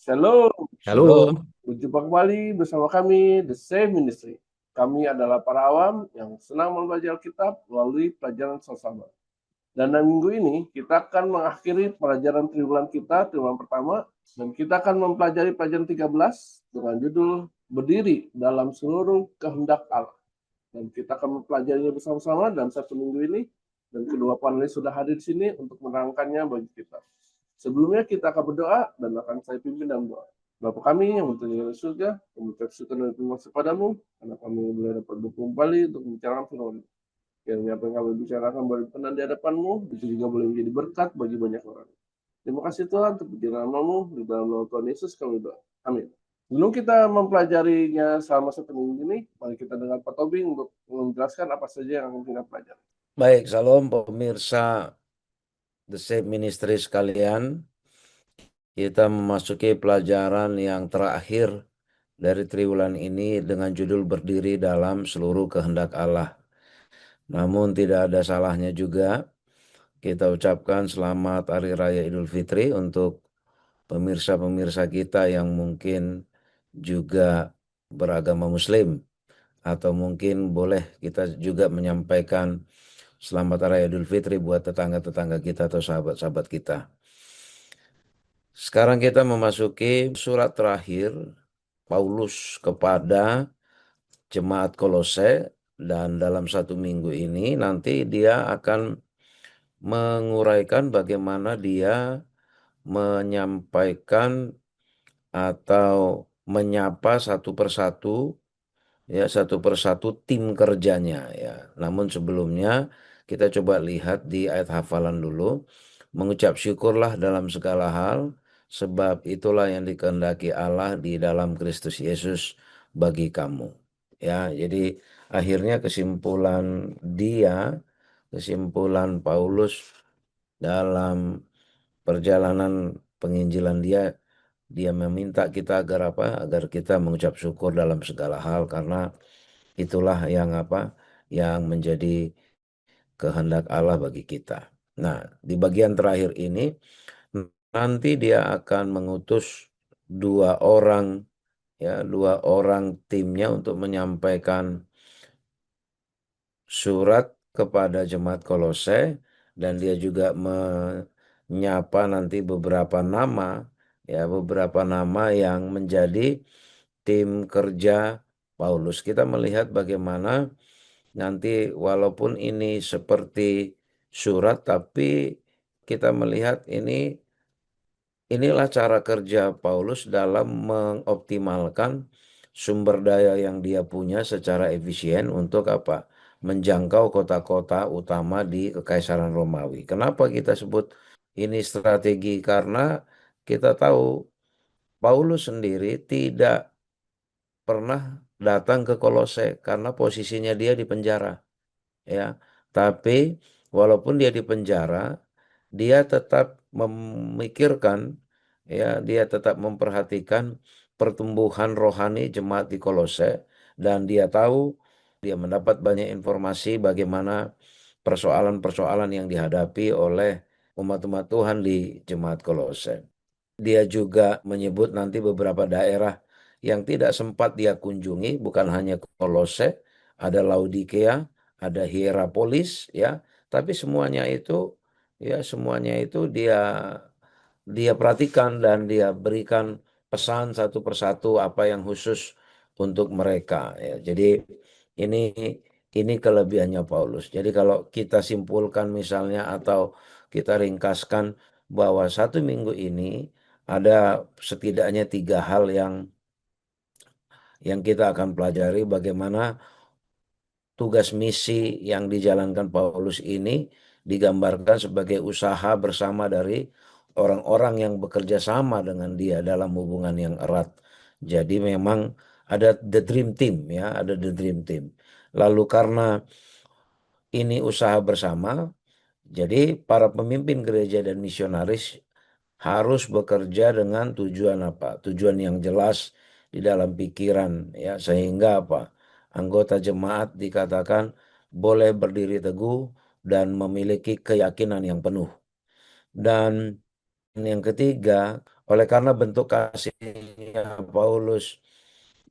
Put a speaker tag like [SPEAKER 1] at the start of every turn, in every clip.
[SPEAKER 1] Shalom, saudara.
[SPEAKER 2] Halo,
[SPEAKER 1] Berjumpa kembali bersama kami, The Same Ministry. Kami adalah para awam yang senang mempelajari Alkitab melalui pelajaran sama. Dan dalam minggu ini, kita akan mengakhiri pelajaran triwulan kita, triwulan pertama, dan kita akan mempelajari pelajaran 13 dengan judul Berdiri dalam Seluruh Kehendak Allah. Dan kita akan mempelajarinya bersama-sama dalam satu minggu ini, dan kedua panelis sudah hadir di sini untuk menerangkannya bagi kita. Sebelumnya kita akan berdoa dan akan saya pimpin dalam doa. Bapa kami yang berada di surga, kami bersyukur dan terima kasih padamu, karena kami boleh dapat berkumpul kembali untuk membicarakan firman. Kiranya apa yang kami bicarakan boleh berkenan di hadapanmu, itu juga boleh menjadi berkat bagi banyak orang. Terima kasih Tuhan untuk perjalanan namamu, di dalam nama Tuhan Yesus kami doa. Amin. Sebelum kita mempelajarinya selama satu minggu ini, mari kita dengar Pak Tobing untuk menjelaskan apa saja yang akan kita pelajari.
[SPEAKER 2] baik, salam pemirsa The Save Ministry sekalian. Kita memasuki pelajaran yang terakhir dari triwulan ini dengan judul Berdiri dalam Seluruh Kehendak Allah. Namun tidak ada salahnya juga kita ucapkan selamat Hari Raya Idul Fitri untuk pemirsa-pemirsa kita yang mungkin juga beragama Muslim. Atau mungkin boleh kita juga menyampaikan Selamat Raya Idul Fitri buat tetangga-tetangga kita atau sahabat-sahabat kita. Sekarang kita memasuki surat terakhir Paulus kepada jemaat Kolose, dan dalam satu minggu ini nanti dia akan menguraikan bagaimana dia menyampaikan atau menyapa satu persatu, ya, satu persatu tim kerjanya, ya. Namun sebelumnya kita coba lihat di ayat hafalan dulu. Mengucap syukurlah dalam segala hal, sebab itulah yang dikehendaki Allah di dalam Kristus Yesus bagi kamu. Ya, jadi akhirnya kesimpulan Paulus dalam perjalanan penginjilan dia meminta kita agar apa? Agar kita mengucap syukur dalam segala hal, karena itulah yang apa? Yang menjadi kehendak Allah bagi kita. Nah, di bagian terakhir ini nanti dia akan mengutus dua orang timnya untuk menyampaikan surat kepada jemaat Kolose, dan dia juga menyapa nanti beberapa nama yang menjadi tim kerja Paulus. Kita melihat bagaimana nanti walaupun ini seperti surat, tapi kita melihat inilah cara kerja Paulus dalam mengoptimalkan sumber daya yang dia punya secara efisien untuk apa? Menjangkau kota-kota utama di Kekaisaran Romawi. Kenapa kita sebut ini strategi? Karena kita tahu Paulus sendiri tidak pernah datang ke Kolose karena posisinya dia di penjara, ya. Tapi walaupun dia di penjara, dia tetap memikirkan, ya, dia tetap memperhatikan pertumbuhan rohani jemaat di Kolose, dan dia tahu, dia mendapat banyak informasi bagaimana persoalan-persoalan yang dihadapi oleh umat-umat Tuhan di jemaat Kolose. Dia juga menyebut nanti beberapa daerah yang tidak sempat dia kunjungi, bukan hanya Kolose, ada Laodikia, ada Hierapolis, ya, tapi semuanya itu dia perhatikan, dan dia berikan pesan satu persatu apa yang khusus untuk mereka, ya. Jadi ini ini kelebihannya Paulus. Jadi kalau kita simpulkan misalnya atau kita ringkaskan bahwa satu minggu ini ada setidaknya 3 hal yang kita akan pelajari, bagaimana tugas misi yang dijalankan Paulus ini digambarkan sebagai usaha bersama dari orang-orang yang bekerja sama dengan dia dalam hubungan yang erat. Jadi memang ada the dream team, ya, ada the dream team. Lalu karena ini usaha bersama, jadi para pemimpin gereja dan misionaris harus bekerja dengan tujuan apa? Tujuan yang jelas di dalam pikiran, ya, sehingga apa? Anggota jemaat dikatakan boleh berdiri teguh dan memiliki keyakinan yang penuh. Dan yang ketiga, Oleh karena bentuk kasihnya Paulus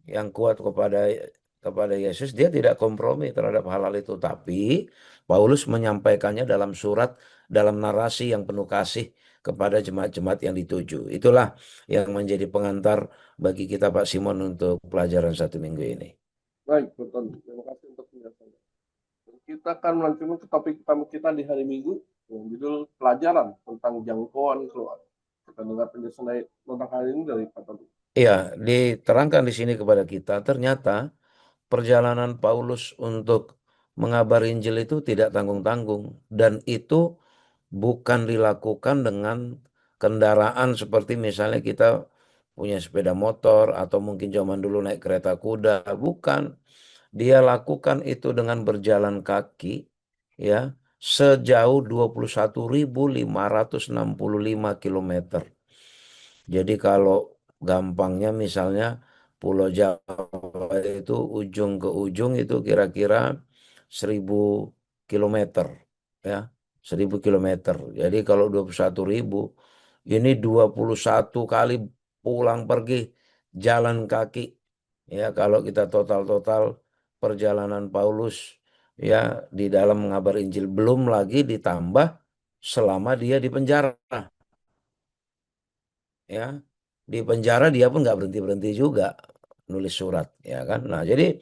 [SPEAKER 2] yang kuat kepada Yesus, dia tidak kompromi terhadap hal-hal itu. Tapi Paulus menyampaikannya dalam surat, dalam narasi yang penuh kasih kepada jemaat-jemaat yang dituju. Itulah yang menjadi pengantar bagi kita, Pak Simon, untuk pelajaran satu minggu ini.
[SPEAKER 1] Baik, betul. Terima kasih untuk penjelasannya. Kita akan melanjutkan ke topik utama kita di hari Minggu, yang judul pelajaran tentang jangkauan keluar. Kita dengar penjelasan tentang hal ini dari Pak Tony.
[SPEAKER 2] Iya, diterangkan di sini kepada kita, ternyata perjalanan Paulus untuk mengabar Injil itu tidak tanggung-tanggung, dan itu bukan dilakukan dengan kendaraan seperti misalnya kita punya sepeda motor atau mungkin zaman dulu naik kereta kuda. Bukan. Dia lakukan itu dengan berjalan kaki, ya, sejauh 21.565 kilometer. Jadi kalau gampangnya misalnya Pulau Jawa itu ujung ke ujung itu kira-kira 1.000 kilometer, ya, 1.000 kilometer. Jadi kalau 21.000, ini 21 kali pulang pergi jalan kaki. Ya, kalau kita total-total perjalanan Paulus, ya, di dalam mengabar Injil, belum lagi ditambah selama dia di penjara. Ya, di penjara dia pun nggak berhenti berhenti juga nulis surat, ya kan. Nah, jadi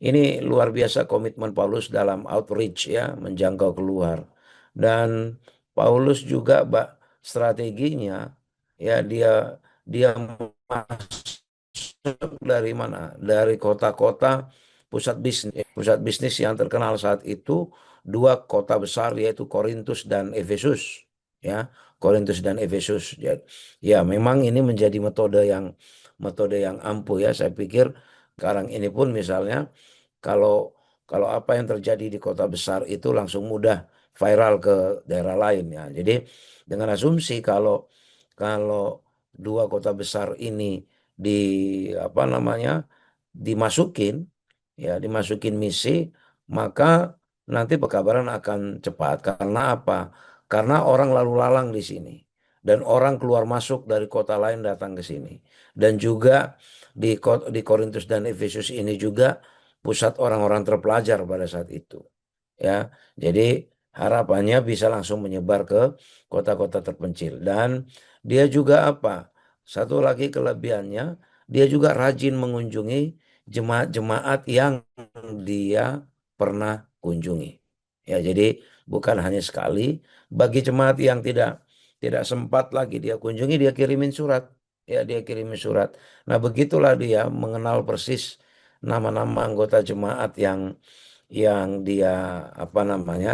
[SPEAKER 2] ini luar biasa komitmen Paulus dalam outreach, ya, menjangkau keluar. Dan Paulus juga strateginya, ya, dia masuk dari mana, dari kota-kota pusat bisnis yang terkenal saat itu, dua kota besar yaitu Korintus dan Efesus, ya, Korintus dan Efesus. Ya, ya, memang ini menjadi metode yang ampuh, ya. Saya pikir sekarang ini pun misalnya kalau kalau apa yang terjadi di kota besar itu langsung mudah viral ke daerah lain, ya. Jadi dengan asumsi kalau kalau dua kota besar ini di apa namanya dimasukin, ya, dimasukin misi, maka nanti pekabaran akan cepat. Karena apa? Karena orang lalu lalang di sini, dan orang keluar masuk dari kota lain datang ke sini. Dan juga di Korintus dan Efesus ini juga pusat orang-orang terpelajar pada saat itu, ya. Jadi harapannya bisa langsung menyebar ke kota-kota terpencil. Dan dia juga apa? Satu lagi kelebihannya, dia juga rajin mengunjungi jemaat-jemaat yang dia pernah kunjungi. Ya, jadi bukan hanya sekali. Bagi jemaat yang tidak tidak sempat lagi dia kunjungi, dia kirimin surat. Ya, dia kirimin surat. Nah, begitulah dia mengenal persis nama-nama anggota jemaat yang dia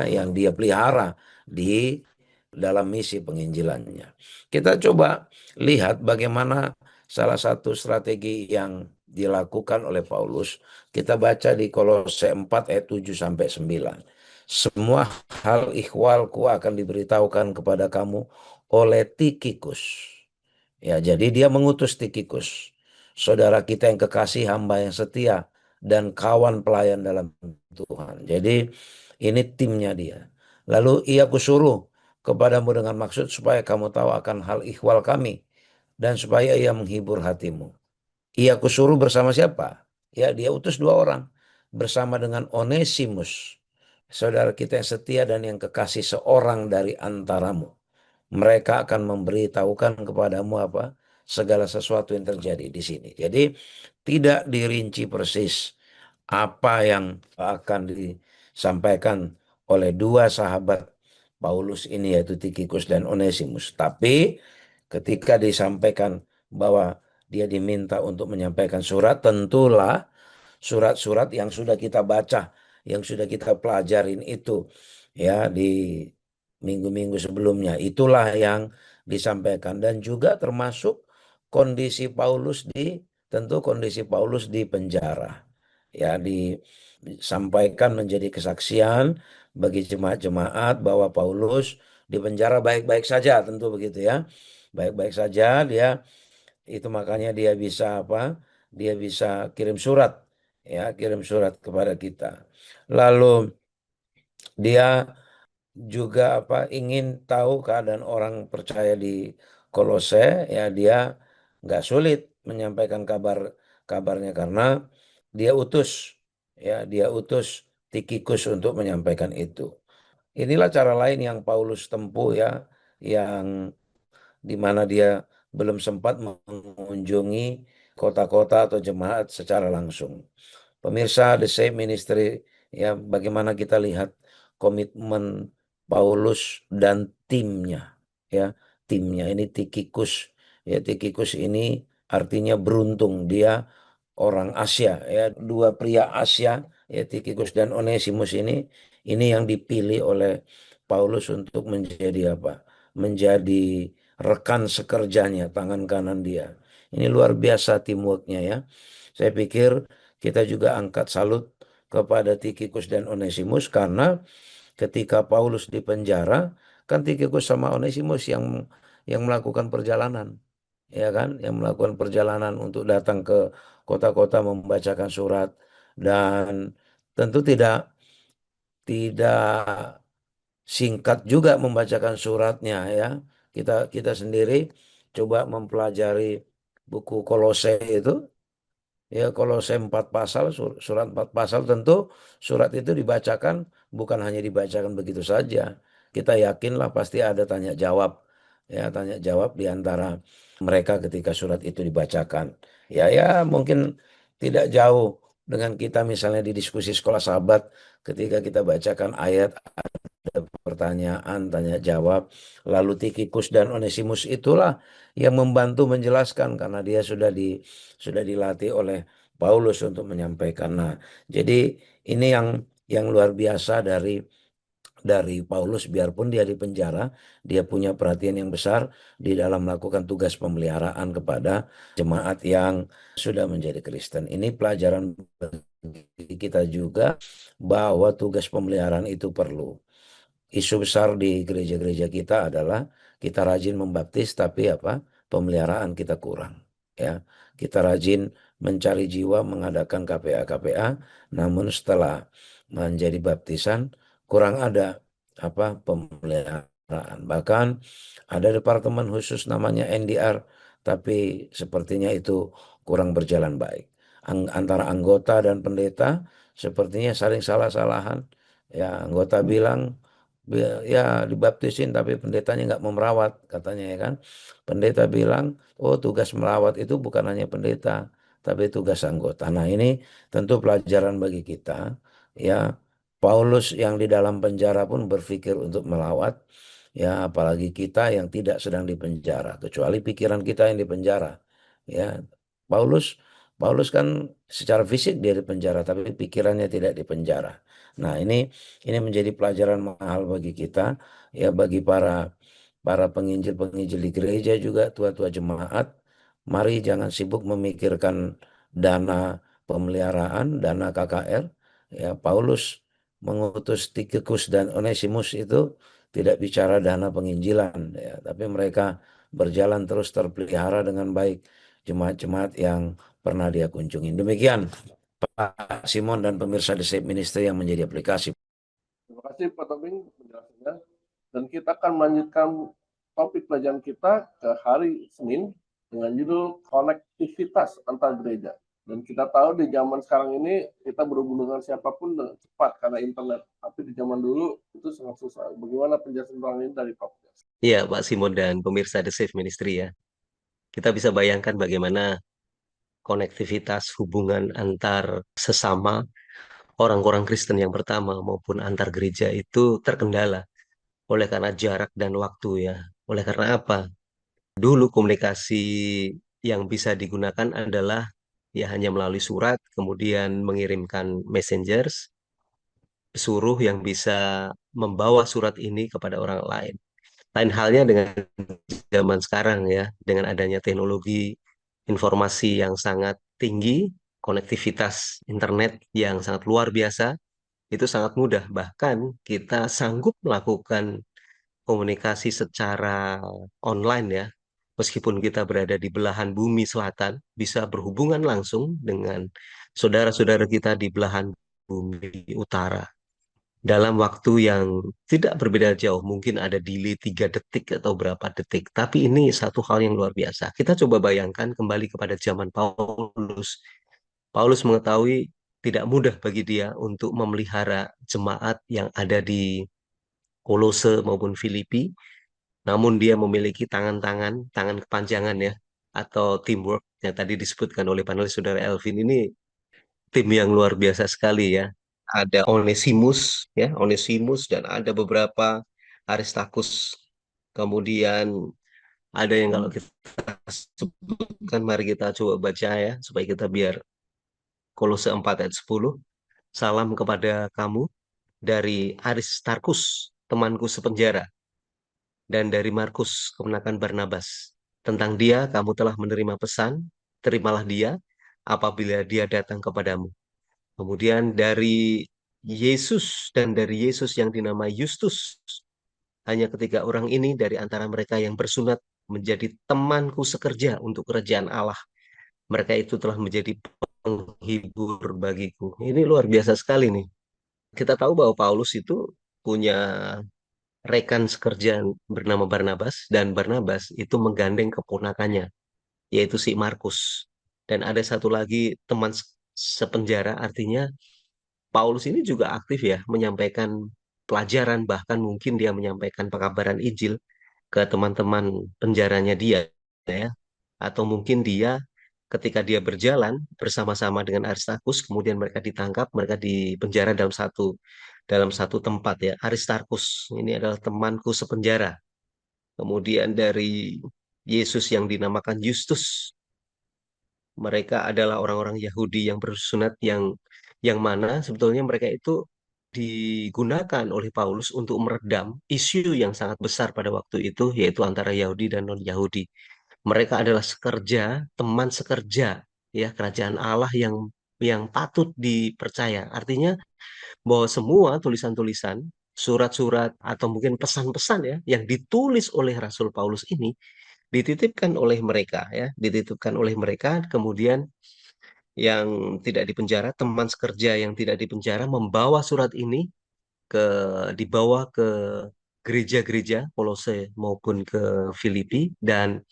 [SPEAKER 2] yang dia pelihara di dalam misi penginjilannya. Kita coba lihat bagaimana salah satu strategi yang dilakukan oleh Paulus. Kita baca di Kolose 4 ayat 7 sampai 9. Semua hal ikhwalku akan diberitahukan kepada kamu oleh Tikikus. Ya, jadi dia mengutus Tikikus, saudara kita yang kekasih, hamba yang setia, dan kawan pelayan dalam Tuhan. Jadi ini timnya dia. Lalu ia kusuruh kepadamu dengan maksud supaya kamu tahu akan hal ikhwal kami, dan supaya ia menghibur hatimu. Ia kusuruh bersama siapa? Ya, dia utus dua orang. Bersama dengan Onesimus, saudara kita yang setia dan yang kekasih, seorang dari antaramu. Mereka akan memberitahukan kepadamu apa segala sesuatu yang terjadi di sini. Jadi tidak dirinci persis apa yang akan disampaikan oleh dua sahabat Paulus ini, yaitu Tikikus dan Onesimus. Tapi ketika disampaikan bahwa dia diminta untuk menyampaikan surat, tentulah surat-surat yang sudah kita baca, yang sudah kita pelajarin itu, ya, di minggu-minggu sebelumnya. Itulah yang disampaikan, dan juga termasuk kondisi Paulus tentu kondisi Paulus di penjara. Ya, disampaikan menjadi kesaksian bagi jemaat-jemaat bahwa Paulus di penjara baik-baik saja, tentu begitu, ya. Baik-baik saja dia, itu makanya dia bisa apa? Dia bisa kirim surat, ya, kirim surat kepada kita. Lalu dia juga ingin tahu keadaan orang percaya di Kolose, ya dia nggak sulit menyampaikan kabarnya karena dia utus, ya dia utus Tikikus untuk menyampaikan itu. Inilah cara lain yang Paulus tempuh ya, yang di mana dia belum sempat mengunjungi kota-kota atau jemaat secara langsung. Pemirsa The Same Ministry, ya bagaimana kita lihat komitmen Paulus dan timnya, ya timnya ini Tikikus, ya Tikikus ini artinya beruntung, dia orang Asia, ya dua pria Asia, ya Tikikus dan Onesimus ini yang dipilih oleh Paulus untuk menjadi apa? Menjadi rekan sekerjanya, tangan kanan dia. Ini luar biasa teamworknya ya. Saya pikir kita juga angkat salut kepada Tikikus dan Onesimus karena ketika Paulus di penjara, kan Tikikus sama Onesimus yang melakukan perjalanan, ya kan, yang melakukan perjalanan untuk datang ke kota-kota membacakan surat dan tentu tidak tidak singkat juga membacakan suratnya ya. Kita kita sendiri coba mempelajari buku Kolose itu. Ya, kalau saya 4 pasal, surat 4 pasal tentu surat itu dibacakan bukan hanya dibacakan begitu saja. Kita yakinlah pasti ada tanya jawab, ya tanya jawab di antara mereka ketika surat itu dibacakan. Ya mungkin tidak jauh dengan kita misalnya di diskusi sekolah sahabat ketika kita bacakan ayat ada pertanyaan, tanya jawab. Lalu Tikikus dan Onesimus itulah yang membantu menjelaskan karena dia sudah dilatih oleh Paulus untuk menyampaikan. Nah, jadi ini yang luar biasa dari Paulus, biarpun dia di penjara, dia punya perhatian yang besar di dalam melakukan tugas pemeliharaan kepada jemaat yang sudah menjadi Kristen. Ini pelajaran bagi kita juga bahwa tugas pemeliharaan itu perlu. Isu besar di gereja-gereja kita adalah kita rajin membaptis tapi apa? Pemeliharaan kita kurang. Ya, kita rajin mencari jiwa mengadakan KPA-KPA, namun setelah menjadi baptisan kurang ada apa? Pemeliharaan. Bahkan ada departemen khusus namanya NDR, tapi sepertinya itu kurang berjalan baik. Antara anggota dan pendeta sepertinya saling salah-salahan. Ya, anggota bilang ya dibaptisin tapi pendetanya nggak mau merawat katanya ya kan. Pendeta bilang, oh tugas merawat itu bukan hanya pendeta tapi tugas anggota. Nah ini tentu pelajaran bagi kita ya. Paulus yang di dalam penjara pun berpikir untuk melawat ya, apalagi kita yang tidak sedang di penjara, kecuali pikiran kita yang di penjara ya. Paulus Paulus kan secara fisik dia di penjara tapi pikirannya tidak di penjara. Nah ini menjadi pelajaran mahal bagi kita, ya bagi para para penginjil-penginjil di gereja juga, tua-tua jemaat. Mari jangan sibuk memikirkan dana pemeliharaan, dana KKR. Ya, Paulus mengutus Tikikus dan Onesimus itu tidak bicara dana penginjilan, ya, tapi mereka berjalan terus terpelihara dengan baik jemaat-jemaat yang pernah dia kunjungi. Demikian Pak Simon dan pemirsa The Save Ministry yang menjadi aplikasi.
[SPEAKER 1] Terima kasih Pak Tobing penjelasannya. Dan kita akan melanjutkan topik pelajaran kita ke hari Senin dengan judul konektivitas antar gereja. Dan kita tahu di zaman sekarang ini kita berhubung dengan siapapun dengan cepat karena internet. Tapi di zaman dulu itu sangat susah. Bagaimana penjelasan tentang ini dari Pak?
[SPEAKER 3] Iya, Pak Simon dan pemirsa The Safe Ministry ya. Kita bisa bayangkan bagaimana konektivitas hubungan antar sesama orang-orang Kristen yang pertama maupun antar gereja itu terkendala oleh karena jarak dan waktu ya. Oleh karena apa? Dulu komunikasi yang bisa digunakan adalah ya hanya melalui surat, kemudian mengirimkan messengers, pesuruh yang bisa membawa surat ini kepada orang lain. Lain halnya dengan zaman sekarang ya, dengan adanya teknologi informasi yang sangat tinggi, konektivitas internet yang sangat luar biasa, itu sangat mudah. Bahkan kita sanggup melakukan komunikasi secara online ya, meskipun kita berada di belahan bumi selatan, bisa berhubungan langsung dengan saudara-saudara kita di belahan bumi utara. dalam waktu yang tidak berbeda jauh, mungkin ada delay 3 detik atau berapa detik, tapi ini satu hal yang luar biasa. Kita coba bayangkan kembali kepada zaman Paulus. Paulus mengetahui tidak mudah bagi dia untuk memelihara jemaat yang ada di Kolose maupun Filipi, namun dia memiliki tangan kepanjangan ya, atau teamwork yang tadi disebutkan oleh panelis Saudara Elvin. Ini tim yang luar biasa sekali ya. Ada Onesimus ya, Onesimus, dan ada beberapa Aristarchus. Kemudian ada yang kalau kita sebutkan, mari kita coba baca ya supaya kita biar Kolose 4 ayat 10. Salam kepada kamu dari Aristarchus, temanku sepenjara, dan dari Markus, keponakan Barnabas. Tentang dia kamu telah menerima pesan, terimalah dia apabila dia datang kepadamu. Kemudian dari Yesus, dan dari Yesus yang dinamai Justus. Hanya ketiga orang ini dari antara mereka yang bersunat menjadi temanku sekerja untuk kerajaan Allah. Mereka itu telah menjadi penghibur bagiku. Ini luar biasa sekali nih. Kita tahu bahwa Paulus itu punya rekan sekerja bernama Barnabas, dan Barnabas itu menggandeng keponakannya, yaitu si Markus. Dan ada satu lagi teman sepenjara, artinya Paulus ini juga aktif ya menyampaikan pelajaran, bahkan mungkin dia menyampaikan pekabaran Injil ke teman-teman penjaranya dia ya. Atau mungkin dia ketika dia berjalan bersama-sama dengan Aristarchus, kemudian mereka ditangkap, mereka dipenjara dalam satu tempat ya. Aristarchus ini adalah temanku sepenjara. Kemudian dari Yesus yang dinamakan Justus, mereka adalah orang-orang Yahudi yang bersunat, yang mana sebetulnya mereka itu digunakan oleh Paulus untuk meredam isu yang sangat besar pada waktu itu, yaitu antara Yahudi dan non-Yahudi. Mereka adalah sekerja, teman sekerja ya kerajaan Allah yang patut dipercaya. Artinya bahwa semua tulisan-tulisan, surat-surat atau mungkin pesan-pesan ya yang ditulis oleh Rasul Paulus ini dititipkan oleh mereka ya, dititipkan oleh mereka, kemudian yang tidak dipenjara, teman sekerja yang tidak dipenjara membawa surat ini ke dibawa ke gereja-gereja Kolose maupun ke Filipi, dan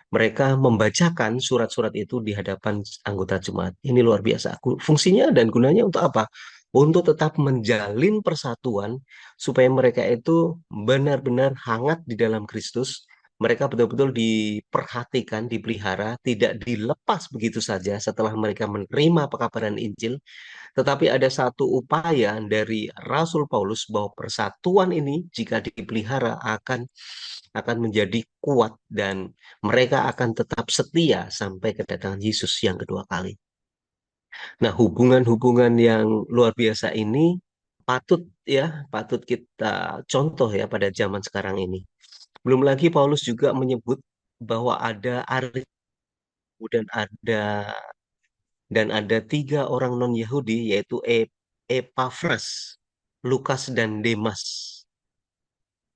[SPEAKER 3] mereka membacakan surat-surat itu di hadapan anggota jemaat. Ini luar biasa. Fungsinya dan gunanya untuk apa? Untuk tetap menjalin persatuan supaya mereka itu benar-benar hangat di dalam Kristus. Mereka betul-betul diperhatikan, dipelihara, tidak dilepas begitu saja setelah mereka menerima pekabaran Injil, tetapi ada satu upaya dari Rasul Paulus bahwa persatuan ini jika dipelihara akan menjadi kuat, dan mereka akan tetap setia sampai kedatangan Yesus yang kedua kali. Nah, hubungan-hubungan yang luar biasa ini patut kita contoh ya pada zaman sekarang ini. Belum lagi Paulus juga menyebut bahwa ada arief dan ada 3 orang non-Yahudi, yaitu Epafras, Lukas, dan Demas.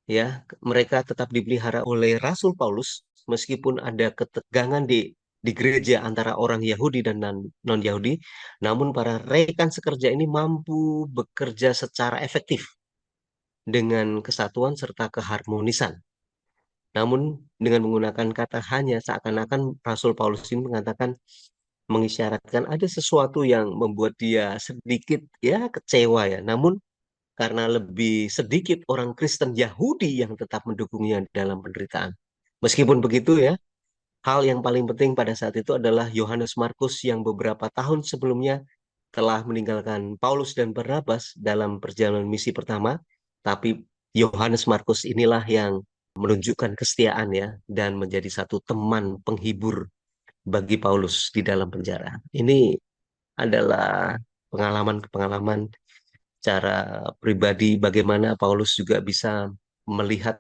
[SPEAKER 3] Ya, mereka tetap dipelihara oleh Rasul Paulus meskipun ada ketegangan di gereja antara orang Yahudi dan non-Yahudi, namun para rekan sekerja ini mampu bekerja secara efektif dengan kesatuan serta keharmonisan. Namun dengan menggunakan kata hanya, seakan-akan Rasul Paulus ini mengisyaratkan ada sesuatu yang membuat dia sedikit ya kecewa ya. Namun karena lebih sedikit orang Kristen Yahudi yang tetap mendukungnya dalam penderitaan. Meskipun begitu ya, hal yang paling penting pada saat itu adalah Yohanes Markus yang beberapa tahun sebelumnya telah meninggalkan Paulus dan Barnabas dalam perjalanan misi pertama, tapi Yohanes Markus inilah yang menunjukkan kesetiaan ya dan menjadi satu teman penghibur bagi Paulus di dalam penjara. Ini adalah pengalaman-pengalaman cara pribadi bagaimana Paulus juga bisa melihat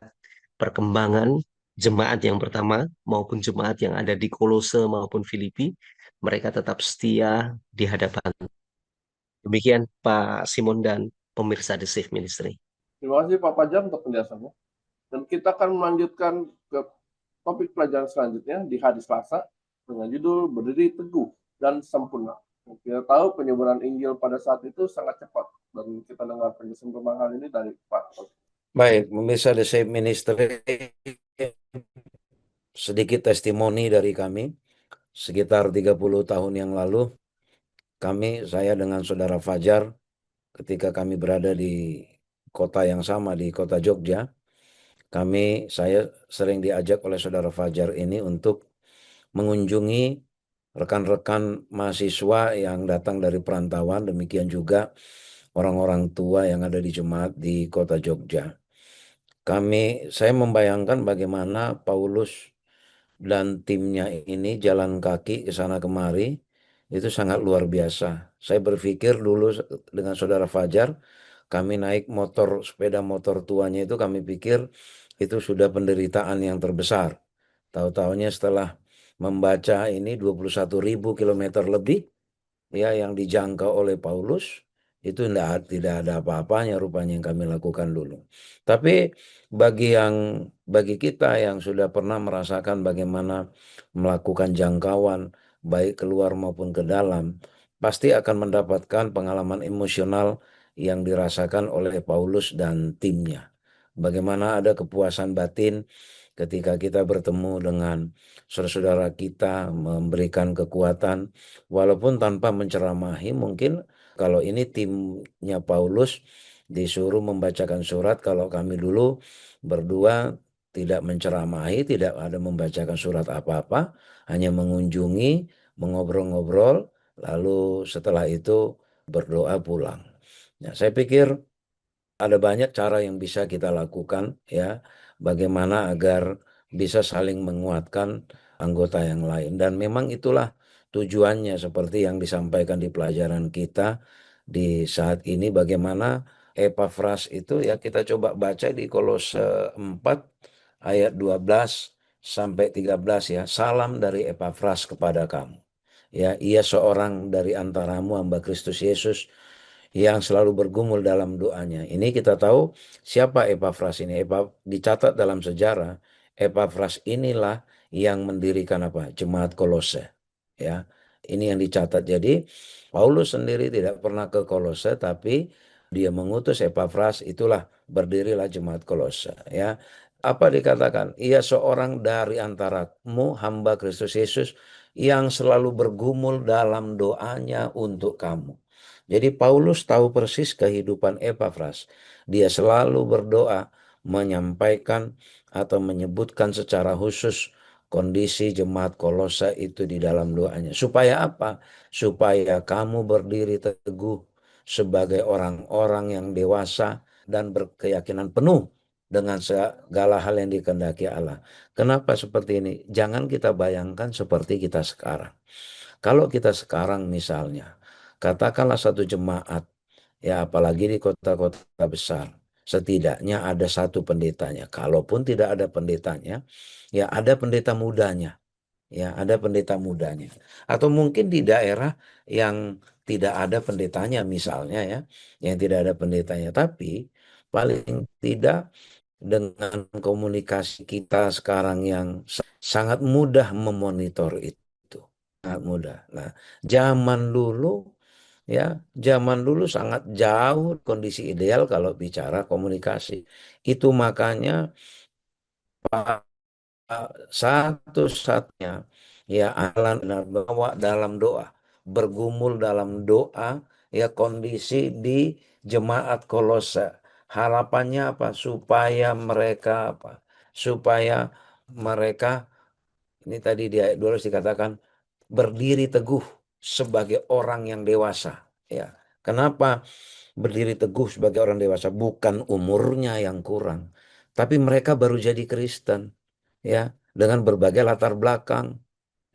[SPEAKER 3] perkembangan jemaat yang pertama maupun jemaat yang ada di Kolose maupun Filipi. Mereka tetap setia di hadapan. Demikian Pak Simon dan pemirsa The Safe Ministry.
[SPEAKER 1] Terima kasih Pak Fajar untuk penjelasannya. Dan kita akan melanjutkan ke topik pelajaran selanjutnya di hari Selasa dengan judul Berdiri Teguh dan Sempurna. Kita tahu penyebaran Injil pada saat itu sangat cepat. dan kita dengar penjelasan tentang hal ini dari Pak.
[SPEAKER 2] Baik, pemirsa The Save Ministry, sedikit testimoni dari kami. Sekitar 30 tahun yang lalu, saya dengan saudara Fajar, ketika kami berada di kota yang sama, di kota Jogja, saya sering diajak oleh saudara Fajar ini untuk mengunjungi rekan-rekan mahasiswa yang datang dari perantauan, demikian juga orang-orang tua yang ada di jemaat di kota Jogja. Saya membayangkan bagaimana Paulus dan timnya ini jalan kaki ke sana kemari, itu sangat luar biasa. Saya berpikir dulu dengan saudara Fajar, kami naik sepeda motor tuanya itu, kami pikir itu sudah penderitaan yang terbesar. Tahu-taunya setelah membaca ini 21.000 kilometer lebih, ya, yang dijangkau oleh Paulus, itu tidak ada apa-apanya rupanya yang kami lakukan dulu. Tapi bagi kita yang sudah pernah merasakan bagaimana melakukan jangkauan baik keluar maupun ke dalam, pasti akan mendapatkan pengalaman emosional yang dirasakan oleh Paulus dan timnya. Bagaimana ada kepuasan batin ketika kita bertemu dengan saudara-saudara kita, memberikan kekuatan, walaupun tanpa menceramahi. Mungkin kalau ini timnya Paulus disuruh membacakan surat, kalau kami dulu berdua tidak menceramahi, tidak ada membacakan surat apa-apa, hanya mengunjungi, mengobrol-ngobrol, lalu setelah itu berdoa pulang. Nah, saya pikir ada banyak cara yang bisa kita lakukan, ya, bagaimana agar bisa saling menguatkan anggota yang lain. Dan memang itulah tujuannya, seperti yang disampaikan di pelajaran kita di saat ini, bagaimana Epafras itu, ya, kita coba baca di Kolose 4 ayat 12 sampai 13, ya. Salam dari Epafras kepada kamu. Ya, ia seorang dari antaramu, hamba Kristus Yesus, yang selalu bergumul dalam doanya. Ini kita tahu siapa Epafras ini. Dicatat dalam sejarah, Epafras inilah yang mendirikan Jemaat Kolose. Ya, ini yang dicatat. Jadi Paulus sendiri tidak pernah ke Kolose, tapi dia mengutus Epafras, itulah berdirilah Jemaat Kolose. Ya, apa dikatakan? Ia seorang dari antaramu, hamba Kristus Yesus, yang selalu bergumul dalam doanya untuk kamu. Jadi Paulus tahu persis kehidupan Epafras. Dia selalu berdoa, menyampaikan atau menyebutkan secara khusus kondisi jemaat Kolose itu di dalam doanya. Supaya apa? Supaya kamu berdiri teguh sebagai orang-orang yang dewasa dan berkeyakinan penuh dengan segala hal yang dikehendaki Allah. Kenapa seperti ini? Jangan kita bayangkan seperti kita sekarang. Kalau kita sekarang misalnya, katakanlah satu jemaat, ya, apalagi di kota-kota besar, setidaknya ada satu pendetanya. Kalaupun tidak ada pendetanya, ya ada pendeta mudanya. Ya, ada pendeta mudanya. Atau mungkin di daerah yang tidak ada pendetanya misalnya, ya, yang tidak ada pendetanya. Tapi paling tidak dengan komunikasi kita sekarang yang sangat mudah memonitor itu. Sangat mudah. Nah, zaman dulu sangat jauh kondisi ideal kalau bicara komunikasi. Itu makanya satu-satunya, ya, Allah bawa dalam doa, bergumul dalam doa, ya, kondisi di jemaat Kolose. Harapannya apa? Supaya mereka, ini tadi di ayat 12 dikatakan, berdiri teguh sebagai orang yang dewasa. Ya, kenapa berdiri teguh sebagai orang dewasa? Bukan umurnya yang kurang, tapi mereka baru jadi Kristen, ya, dengan berbagai latar belakang.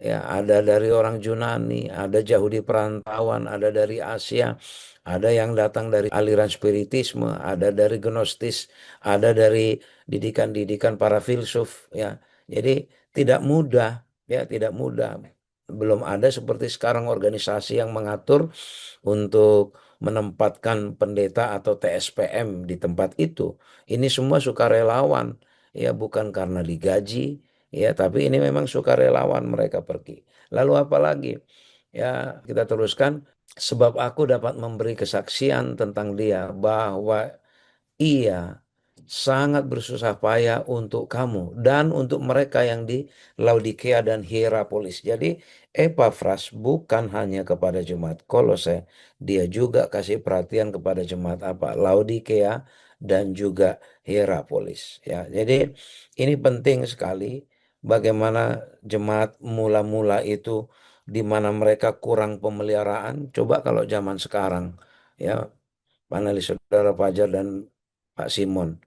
[SPEAKER 2] Ya, ada dari orang Yunani, ada Yahudi perantauan, ada dari Asia, ada yang datang dari aliran spiritisme, ada dari gnostis, ada dari didikan-didikan para filsuf, ya. Jadi tidak mudah, ya, tidak mudah. Belum ada seperti sekarang organisasi yang mengatur untuk menempatkan pendeta atau TSPM di tempat itu. Ini semua sukarelawan, ya, bukan karena digaji, ya, tapi ini memang sukarelawan mereka pergi. Lalu apa lagi? Ya, kita teruskan. Sebab aku dapat memberi kesaksian tentang dia bahwa ia sangat bersusah payah untuk kamu dan untuk mereka yang di Laodikia dan Hierapolis. Jadi Epafras bukan hanya kepada jemaat Kolose, dia juga kasih perhatian kepada jemaat apa? Laodikia dan juga Hierapolis. Ya, jadi ini penting sekali bagaimana jemaat mula-mula itu di mana mereka kurang pemeliharaan. Coba kalau zaman sekarang, ya, panelis saudara Fajar dan Pak Simon.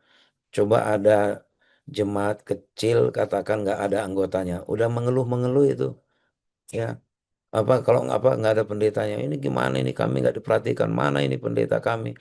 [SPEAKER 2] Coba ada jemaat kecil katakan nggak ada anggotanya, udah mengeluh-mengeluh itu, ya. Apa kalau nggak ada pendetanya? Ini gimana ini kami nggak diperhatikan? Mana ini pendeta kami?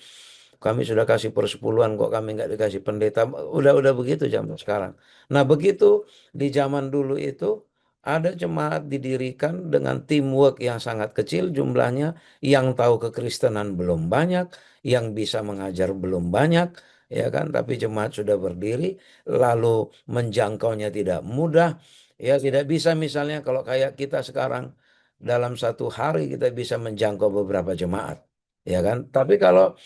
[SPEAKER 2] Kami sudah kasih persepuluhan kok kami nggak dikasih pendeta. Udah begitu zaman sekarang. Nah begitu di zaman dulu itu ada jemaat didirikan dengan teamwork yang sangat kecil jumlahnya, yang tahu kekristenan belum banyak, yang bisa mengajar belum banyak, ya kan? Tapi jemaat sudah berdiri, lalu menjangkaunya tidak mudah, ya tidak bisa misalnya kalau kayak kita sekarang dalam satu hari kita bisa menjangkau beberapa jemaat, ya kan? Tapi kalau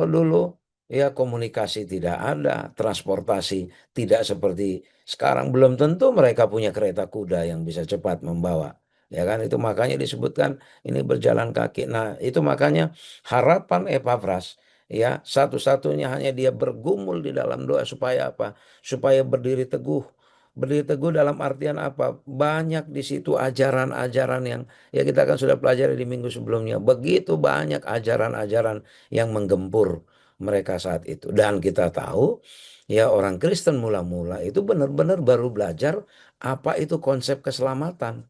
[SPEAKER 2] dulu ya komunikasi tidak ada, transportasi tidak seperti sekarang, belum tentu mereka punya kereta kuda yang bisa cepat membawa. Ya kan itu makanya disebutkan ini berjalan kaki. Nah, itu makanya harapan Epafras ya satu-satunya hanya dia bergumul di dalam doa supaya apa? Supaya berdiri teguh. Berdiri teguh dalam artian apa? Banyak di situ ajaran-ajaran yang ya kita kan sudah pelajari di minggu sebelumnya. Begitu banyak ajaran-ajaran yang menggempur mereka saat itu. Dan kita tahu ya orang Kristen mula-mula itu benar-benar baru belajar apa itu konsep keselamatan.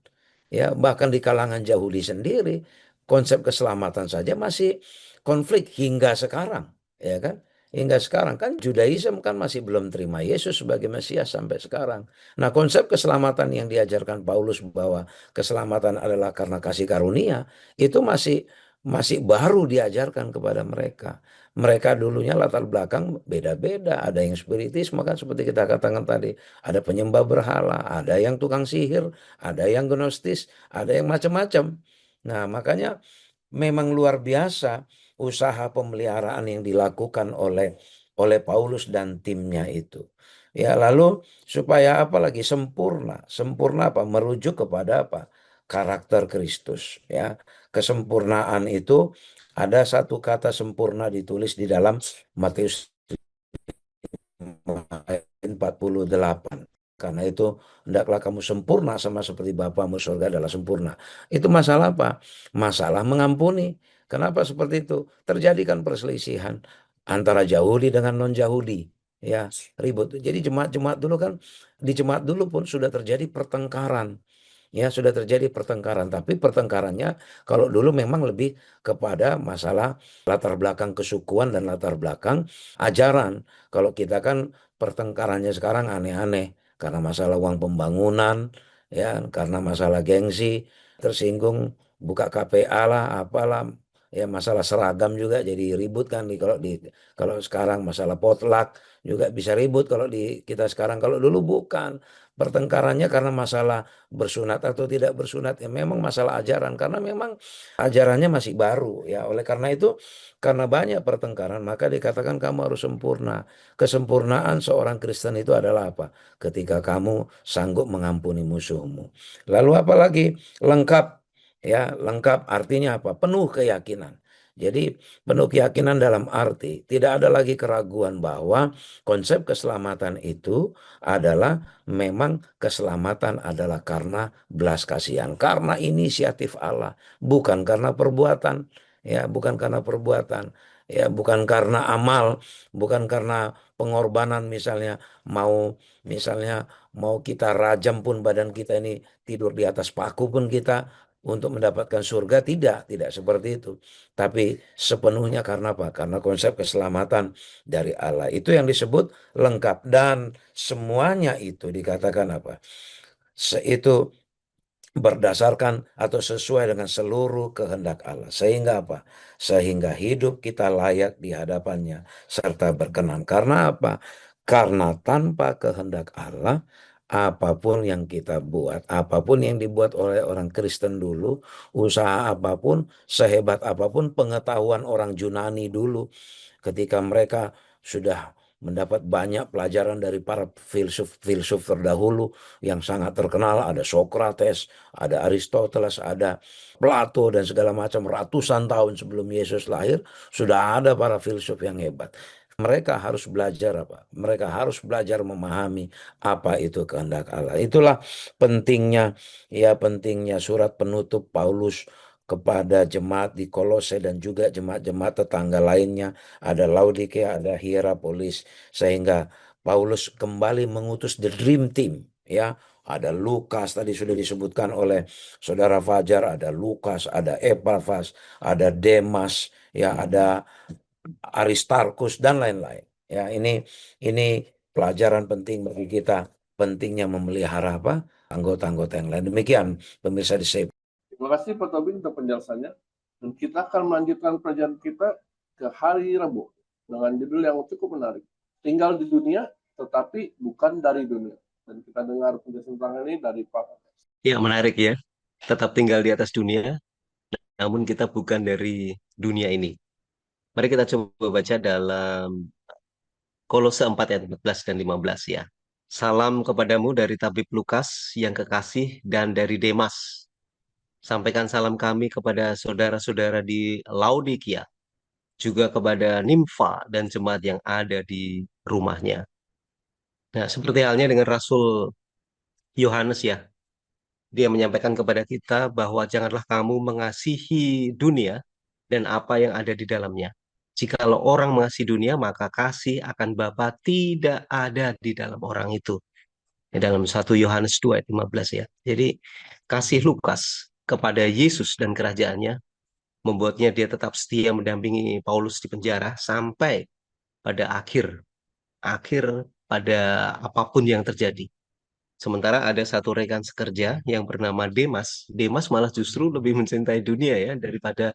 [SPEAKER 2] Ya, bahkan di kalangan Yahudi sendiri konsep keselamatan saja masih konflik hingga sekarang, ya kan? Hingga sekarang kan Judaism kan masih belum terima Yesus sebagai Mesias sampai sekarang. Nah, konsep keselamatan yang diajarkan Paulus bahwa keselamatan adalah karena kasih karunia itu masih masih baru diajarkan kepada mereka. Mereka dulunya latar belakang beda-beda, ada yang spiritisme kan seperti kita katakan tadi, ada penyembah berhala, ada yang tukang sihir, ada yang gnostis, ada yang macam-macam. Nah, makanya memang luar biasa usaha pemeliharaan yang dilakukan oleh Paulus dan timnya itu. Ya, lalu supaya apa lagi sempurna? Sempurna apa? Merujuk kepada apa? Karakter Kristus, ya. Kesempurnaan itu ada satu kata sempurna ditulis di dalam Matius ayat 48. Karena itu, hendaklah kamu sempurna sama seperti Bapamu surga adalah sempurna. Itu masalah apa? Masalah mengampuni. Kenapa seperti itu? Terjadi kan perselisihan antara Yahudi dengan non-Yahudi. Ya, ribut. Jadi jemaat-jemaat dulu kan, di jemaat dulu pun sudah terjadi pertengkaran. Ya, sudah terjadi pertengkaran, tapi pertengkarannya kalau dulu memang lebih kepada masalah latar belakang kesukuan dan latar belakang ajaran. Kalau kita kan pertengkarannya sekarang aneh-aneh karena masalah uang pembangunan, ya, karena masalah gengsi, tersinggung buka KPA lah, apalah, ya masalah seragam juga jadi ribut kan kalau sekarang masalah potluck juga bisa ribut kalau di kita sekarang. Kalau dulu bukan. Pertengkarannya karena masalah bersunat atau tidak bersunat, ya memang masalah ajaran karena memang ajarannya masih baru, ya oleh karena itu karena banyak pertengkaran maka dikatakan kamu harus sempurna. Kesempurnaan seorang Kristen itu adalah apa? Ketika kamu sanggup mengampuni musuhmu. Lalu apa lagi? Lengkap, ya lengkap artinya apa? Penuh keyakinan. Jadi penuh keyakinan dalam arti tidak ada lagi keraguan bahwa konsep keselamatan itu adalah memang keselamatan adalah karena belas kasihan, karena inisiatif Allah, bukan karena perbuatan, ya, bukan karena perbuatan, ya, bukan karena amal, bukan karena pengorbanan misalnya mau kita rajam pun badan kita ini tidur di atas paku pun kita untuk mendapatkan surga, tidak seperti itu. Tapi sepenuhnya karena apa? Karena konsep keselamatan dari Allah. Itu yang disebut lengkap dan semuanya itu dikatakan apa? Itu berdasarkan atau sesuai dengan seluruh kehendak Allah. Sehingga apa? Sehingga hidup kita layak di hadapannya serta berkenan. Karena apa? Karena tanpa kehendak Allah, apapun yang kita buat, apapun yang dibuat oleh orang Kristen dulu, usaha apapun, sehebat apapun pengetahuan orang Yunani dulu, ketika mereka sudah mendapat banyak pelajaran dari para filsuf-filsuf terdahulu yang sangat terkenal, ada Socrates, ada Aristoteles, ada Plato dan segala macam, ratusan tahun sebelum Yesus lahir sudah ada para filsuf yang hebat. Mereka harus belajar apa? Mereka harus belajar memahami apa itu kehendak Allah. Itulah pentingnya, ya, pentingnya surat penutup Paulus kepada jemaat di Kolose dan juga jemaat-jemaat tetangga lainnya, ada Laodikia, ada Hierapolis, sehingga Paulus kembali mengutus the dream team, ya. Ada Lukas, tadi sudah disebutkan oleh Saudara Fajar, ada Lukas, ada Epafras, ada Demas, ya, ada Aristarkus dan lain-lain. Ya, ini pelajaran penting bagi kita, pentingnya memelihara apa? Anggota-anggota yang lain. Demikian pemirsa di Save.
[SPEAKER 1] Terima kasih Pak Tobing untuk penjelasannya. Dan kita akan melanjutkan pelajaran kita ke hari Rabu dengan judul yang cukup menarik. Tinggal di dunia, tetapi bukan dari dunia. Dan kita dengar penjelasan tentang ini dari Pak.
[SPEAKER 3] Ya, menarik ya. Tetap tinggal di atas dunia, namun kita bukan dari dunia ini. Mari kita coba baca dalam Kolose 4 ayat 14 dan 15 ya. Salam kepadamu dari tabib Lukas yang kekasih dan dari Demas. Sampaikan salam kami kepada saudara-saudara di Laodikia, juga kepada Nimfa dan jemaat yang ada di rumahnya. Nah, seperti halnya dengan Rasul Yohanes ya, dia menyampaikan kepada kita bahwa janganlah kamu mengasihi dunia dan apa yang ada di dalamnya. Jikalau orang mengasihi dunia, maka kasih akan Bapa tidak ada di dalam orang itu. Dalam 1 Yohanes 2 ayat 15 ya. Jadi kasih Lukas kepada Yesus dan kerajaannya membuatnya dia tetap setia mendampingi Paulus di penjara sampai pada akhir pada apapun yang terjadi. Sementara ada satu rekan sekerja yang bernama Demas. Demas malah justru lebih mencintai dunia ya daripada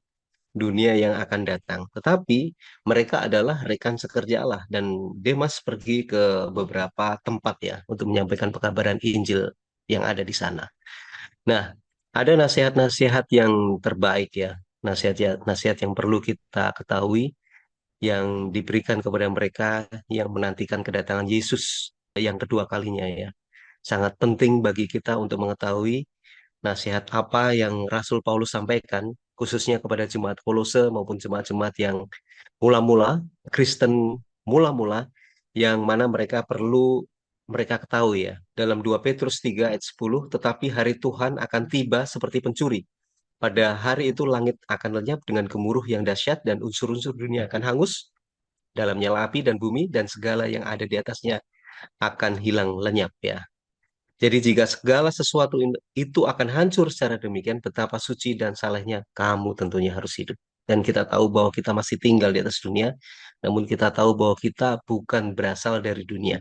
[SPEAKER 3] dunia yang akan datang. Tetapi mereka adalah rekan sekerja Allah dan Demas pergi ke beberapa tempat ya untuk menyampaikan pekabaran Injil yang ada di sana. Nah, ada nasihat-nasihat yang terbaik ya, nasihat yang perlu kita ketahui yang diberikan kepada mereka yang menantikan kedatangan Yesus yang kedua kalinya ya. Sangat penting bagi kita untuk mengetahui nasihat apa yang Rasul Paulus sampaikan, khususnya kepada jemaat Kolose maupun jemaat-jemaat yang mula-mula, Kristen mula-mula, yang mana mereka perlu mereka ketahui ya. Dalam 2 Petrus 3 ayat 10, tetapi hari Tuhan akan tiba seperti pencuri. Pada hari itu langit akan lenyap dengan gemuruh yang dahsyat dan unsur-unsur dunia akan hangus dalam nyala api dan bumi dan segala yang ada di atasnya akan hilang lenyap ya. Jadi jika segala sesuatu itu akan hancur secara demikian, betapa suci dan salehnya kamu tentunya harus hidup. Dan kita tahu bahwa kita masih tinggal di atas dunia, namun kita tahu bahwa kita bukan berasal dari dunia.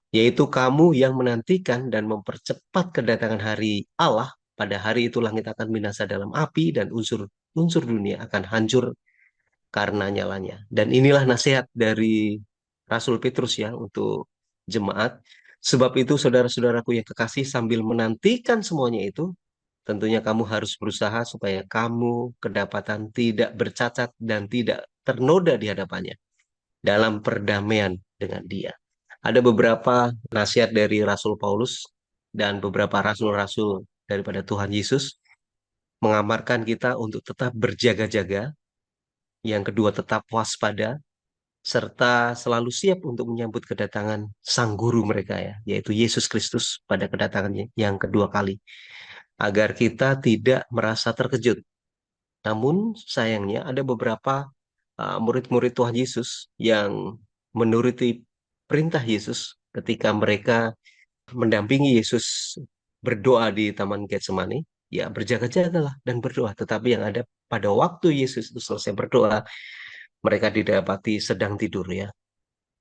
[SPEAKER 3] Yaitu kamu yang menantikan dan mempercepat kedatangan hari Allah, pada hari itu langit akan binasa dalam api dan unsur dunia akan hancur karena nyalanya. Dan inilah nasihat dari Rasul Petrus ya untuk jemaat. Sebab itu saudara-saudaraku yang kekasih, sambil menantikan semuanya itu, tentunya kamu harus berusaha supaya kamu kedapatan tidak bercacat dan tidak ternoda di hadapannya dalam perdamaian dengan dia. Ada beberapa nasihat dari Rasul Paulus dan beberapa rasul-rasul daripada Tuhan Yesus mengamarkan kita untuk tetap berjaga-jaga. Yang kedua, tetap waspada serta selalu siap untuk menyambut kedatangan Sang Guru mereka ya, yaitu Yesus Kristus pada kedatangannya yang kedua kali. Agar kita tidak merasa terkejut. Namun sayangnya ada beberapa murid-murid Tuhan Yesus yang menuruti perintah Yesus ketika mereka mendampingi Yesus berdoa di Taman Getsemani, ya berjaga-jagalah dan berdoa. Tetapi yang ada pada waktu Yesus itu selesai berdoa, mereka didapati sedang tidur ya.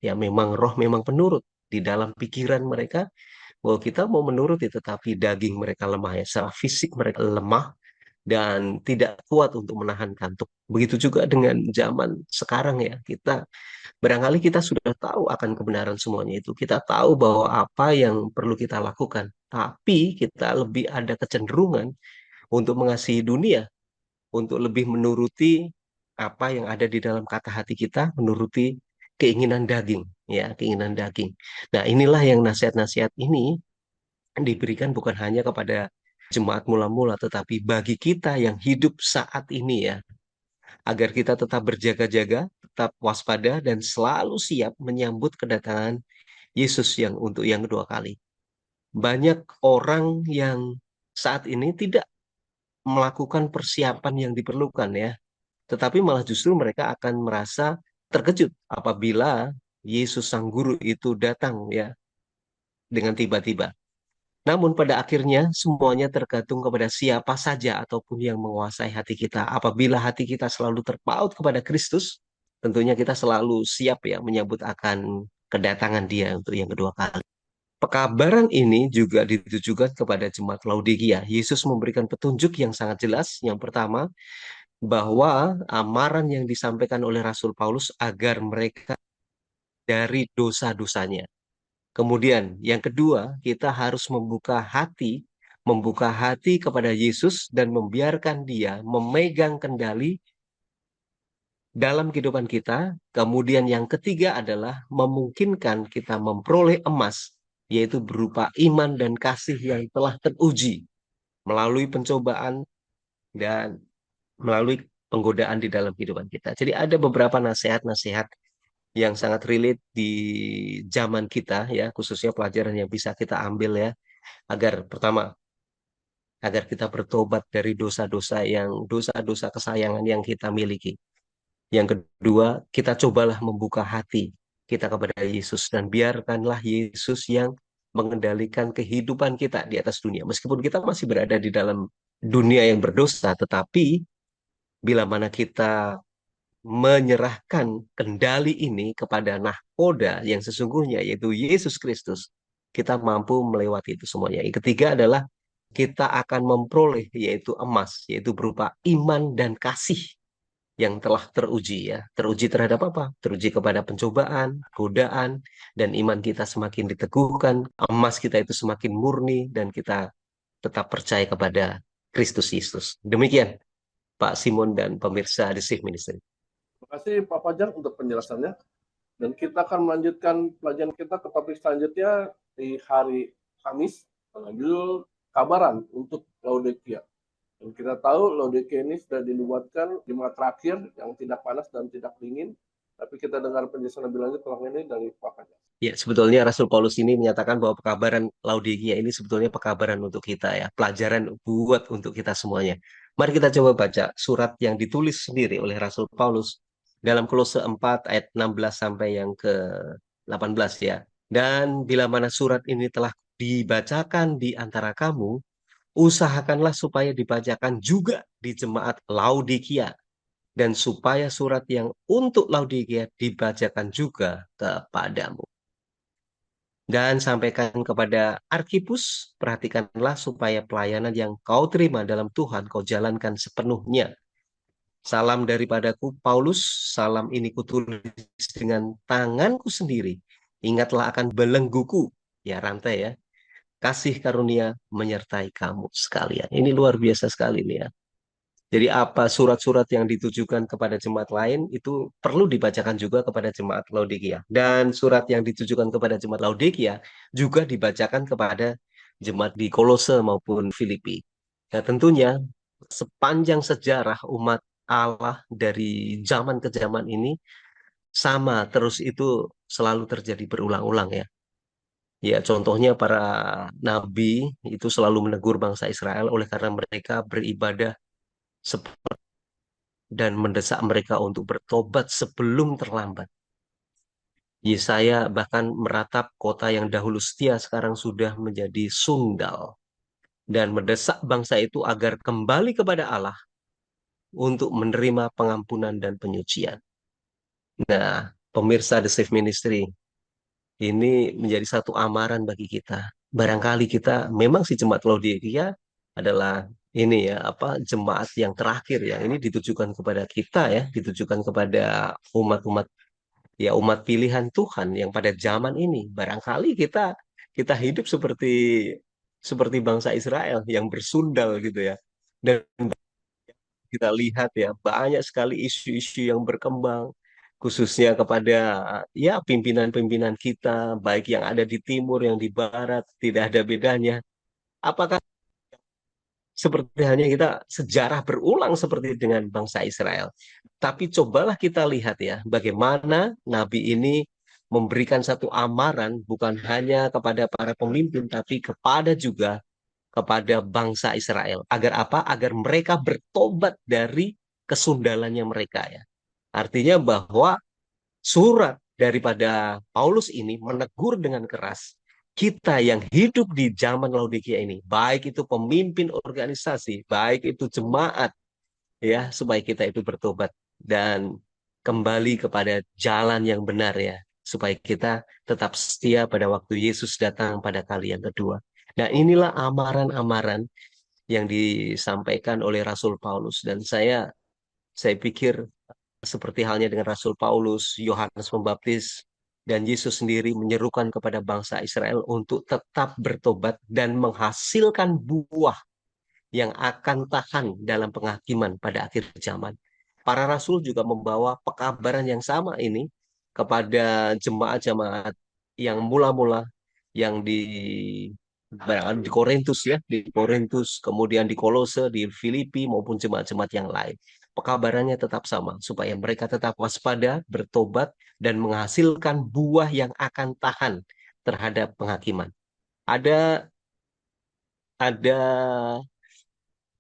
[SPEAKER 3] Ya memang roh memang penurut di dalam pikiran mereka bahwa kita mau menuruti tetapi daging mereka lemah ya. Secara fisik mereka lemah dan tidak kuat untuk menahan kantuk. Begitu juga dengan zaman sekarang ya, barangkali kita sudah tahu akan kebenaran semuanya itu. Kita tahu bahwa apa yang perlu kita lakukan. Tapi kita lebih ada kecenderungan untuk mengasihi dunia, untuk lebih menuruti apa yang ada di dalam kata hati kita, menuruti keinginan daging, ya, keinginan daging. Nah, inilah yang nasihat-nasihat ini diberikan bukan hanya kepada jemaat mula-mula, tetapi bagi kita yang hidup saat ini ya, agar kita tetap berjaga-jaga, tetap waspada, dan selalu siap menyambut kedatangan Yesus yang untuk yang kedua kali. Banyak orang yang saat ini tidak melakukan persiapan yang diperlukan ya, tetapi malah justru mereka akan merasa terkejut apabila Yesus Sang Guru itu datang ya dengan tiba-tiba. Namun pada akhirnya semuanya tergantung kepada siapa saja ataupun yang menguasai hati kita. Apabila hati kita selalu terpaut kepada Kristus, tentunya kita selalu siap ya menyambut akan kedatangan Dia untuk yang kedua kali. Pekabaran ini juga ditujukan kepada jemaat Laodikia. Yesus memberikan petunjuk yang sangat jelas. Yang pertama, bahwa amaran yang disampaikan oleh Rasul Paulus agar mereka dari dosa-dosanya. Kemudian yang kedua, kita harus membuka hati kepada Yesus dan membiarkan Dia memegang kendali dalam kehidupan kita. Kemudian yang ketiga adalah memungkinkan kita memperoleh emas, yaitu berupa iman dan kasih yang telah teruji melalui pencobaan dan melalui penggodaan di dalam kehidupan kita. Jadi ada beberapa nasihat-nasihat yang sangat relate di zaman kita ya, khususnya pelajaran yang bisa kita ambil ya, agar pertama, agar kita bertobat dari dosa-dosa kesayangan yang kita miliki. Yang kedua, kita cobalah membuka hati kita kepada Yesus dan biarkanlah Yesus yang mengendalikan kehidupan kita di atas dunia. Meskipun kita masih berada di dalam dunia yang berdosa, tetapi bila mana kita menyerahkan kendali ini kepada nahkoda yang sesungguhnya, yaitu Yesus Kristus, kita mampu melewati itu semuanya. Yang ketiga adalah kita akan memperoleh yaitu emas, yaitu berupa iman dan kasih yang telah teruji ya. Teruji terhadap apa? Teruji kepada pencobaan, godaan, dan iman kita semakin diteguhkan, emas kita itu semakin murni, dan kita tetap percaya kepada Kristus Yesus. Demikian Pak Simon dan pemirsa The Safe Ministry.
[SPEAKER 1] Terima kasih Pak Fajar untuk penjelasannya. Dan kita akan melanjutkan pelajaran kita ke topik selanjutnya di hari Kamis dengan judul Kabaran untuk Laodikia. Dan kita tahu Laodikia ini sudah dinubuatkan jemaat terakhir yang tidak panas dan tidak dingin. Tapi kita dengar penjelasan lebih lanjut tentang ini dari Pak Fajar.
[SPEAKER 3] Ya, sebetulnya Rasul Paulus ini menyatakan bahwa pekabaran Laodikia ini sebetulnya pekabaran untuk kita ya, pelajaran buat untuk kita semuanya. Mari kita coba baca surat yang ditulis sendiri oleh Rasul Paulus dalam Kolose 4 ayat 16 sampai yang ke-18 ya. Dan bila mana surat ini telah dibacakan di antara kamu, usahakanlah supaya dibacakan juga di jemaat Laodikia, dan supaya surat yang untuk Laodikia dibacakan juga kepadamu. Dan sampaikan kepada Arkipus, perhatikanlah supaya pelayanan yang kau terima dalam Tuhan kau jalankan sepenuhnya. Salam daripadaku Paulus, salam ini kutulis dengan tanganku sendiri. Ingatlah akan belengguku, ya rantai ya. Kasih karunia menyertai kamu sekalian. Ini luar biasa sekali nih ya. Jadi apa surat-surat yang ditujukan kepada jemaat lain itu perlu dibacakan juga kepada jemaat Laodikia. Dan surat yang ditujukan kepada jemaat Laodikia juga dibacakan kepada jemaat di Kolose maupun Filipi. Ya, tentunya sepanjang sejarah umat Allah dari zaman ke zaman ini sama terus, itu selalu terjadi berulang-ulang ya. Ya, contohnya para nabi itu selalu menegur bangsa Israel oleh karena mereka beribadah dan mendesak mereka untuk bertobat sebelum terlambat. Yesaya bahkan meratap kota yang dahulu setia sekarang sudah menjadi sundal dan mendesak bangsa itu agar kembali kepada Allah untuk menerima pengampunan dan penyucian. Nah, pemirsa The Safe Ministry, ini menjadi satu amaran bagi kita. Barangkali kita memang si jemaat Laodikia adalah ini ya apa jemaat yang terakhir ya. Ini ditujukan kepada kita ya, ditujukan kepada umat-umat ya umat pilihan Tuhan yang pada zaman ini barangkali kita hidup seperti seperti bangsa Israel yang bersundal gitu ya. Dan kita lihat ya banyak sekali isu-isu yang berkembang khususnya kepada ya pimpinan-pimpinan kita baik yang ada di timur yang di barat tidak ada bedanya. Apakah seperti hanya kita sejarah berulang seperti dengan bangsa Israel. Tapi cobalah kita lihat ya, bagaimana Nabi ini memberikan satu amaran bukan hanya kepada para pemimpin, tapi kepada juga kepada bangsa Israel. Agar apa? Agar mereka bertobat dari kesundalannya mereka ya. Artinya bahwa surat daripada Paulus ini menegur dengan keras kita yang hidup di zaman Laodikia ini, baik itu pemimpin organisasi, baik itu jemaat, ya, supaya kita itu bertobat dan kembali kepada jalan yang benar ya, supaya kita tetap setia pada waktu Yesus datang pada kali yang kedua. Nah, inilah amaran-amaran yang disampaikan oleh Rasul Paulus dan saya pikir seperti halnya dengan Rasul Paulus, Yohanes Pembaptis, dan Yesus sendiri menyerukan kepada bangsa Israel untuk tetap bertobat dan menghasilkan buah yang akan tahan dalam penghakiman pada akhir zaman. Para rasul juga membawa pekabaran yang sama ini kepada jemaat-jemaat yang mula-mula yang di Korintus ya, di Korintus, kemudian di Kolose, di Filipi maupun jemaat-jemaat yang lain. Pekabarannya tetap sama supaya mereka tetap waspada, bertobat dan menghasilkan buah yang akan tahan terhadap penghakiman. Ada ada